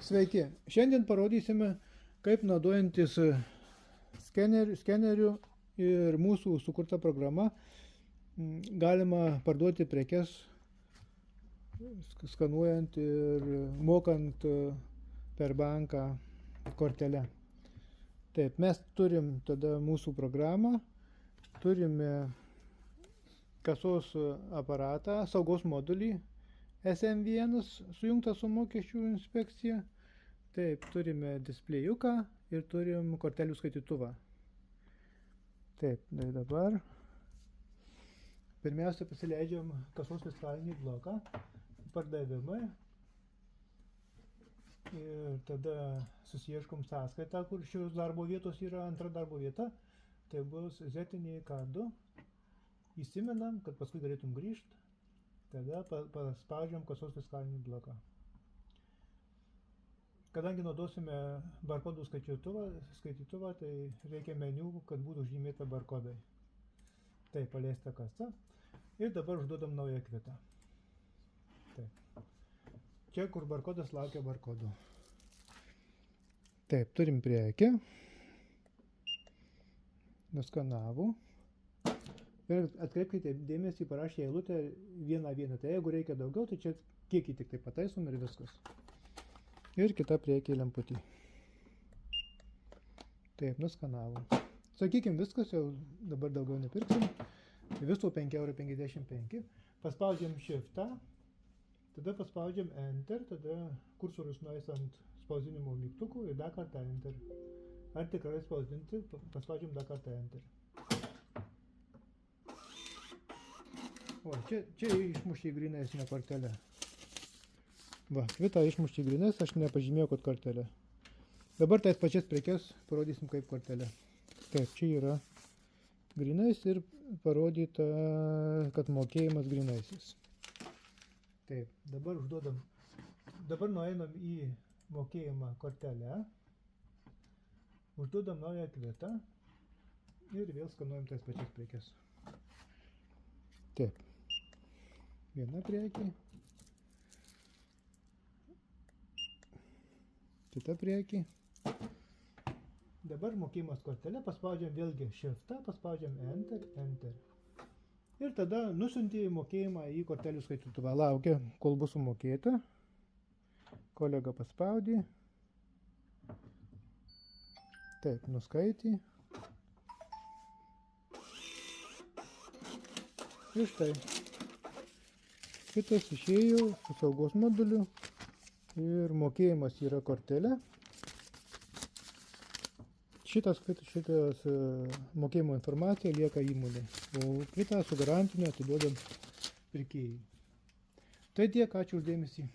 Sveiki, šiandien parodysime, kaip naudojantis skeneriu ir mūsų sukurta programa galima parduoti prekes, skanuojant ir mokant per banką kortelę. Taip, mes turim tada mūsų programą, turime kasos aparatą, saugos modulį SM1 sujungtą su mokesčių inspekcija. Taip, turime displėjuką ir turim kortelių skaitytuvą. Taip, tai dabar pirmiausia pasileidžiam kasos fiskalinį bloką, pardavimai. Ir tada susieškom sąskaitą, kur šios darbo vietos yra antra darbo vieta. Tai bus zetinė K2. Įsimenam, kad paskui galėtum grįžti. Tada paspaudžiam kasos fiskalinį bloką. Kadangi naudosime barkodų skaitytuvą, tai reikia meniu, kad būtų žymėta barkodai. Taip, paleista kasa. Ir dabar užduodam naują kvitą. Taip. Čia, kur barkodas laukia barkodų. Taip, turim prekę. Nuskanavau. Ir atkreipkite dėmesį, parašė eilutę 1:1. Tai jeigu reikia daugiau, tai čia kiekį tik tai pataisom ir viskas. Ir kita priekį lemputį. Taip, nuskanavom. Sakykim, viskas, jau dabar daugiau nepirksim. Viso 5,55 €. Paspaudžiam Shift'ą, tada paspaudžiam Enter, tada kursorius nueis ant spausdinimo mygtukų ir dar kartą Enter. Ar tikrai spausdinti, paspaudžiam dar kartą Enter. O, čia išmušė į grynesnę kortelę. Va, kvitą išmušė į grynės, aš nepažymėjau, kad kortelė. Dabar tais pačias prekes parodysim kaip kortelė. Taip, čia yra grynais ir parodyta, kad mokėjimas grynaisis. Taip, dabar užduodam. Dabar nueinam į mokėjimą kortelę. Užduodam naują kvitą ir vėl skanuojam tais pačias prekes. Taip. Viena priekį. Kita priekį. Dabar mokėjimas kortelė, paspaudžiam vėlgi Shift'ą, paspaudžiam Enter, Enter. Ir tada nusiuntė mokėjimą į kortelių skaitytuvą. Laukia, kol bus sumokėta. Kolega paspaudė. Taip, nuskaitė. Ir štai. Kitas išėjo su saugos moduliu ir mokėjimas yra kortelė. Šitas mokėjimo informacija lieka įmonė, o kitą su garantiniu atiduodam pirkėjai. Tai tiek, ačiū už dėmesį.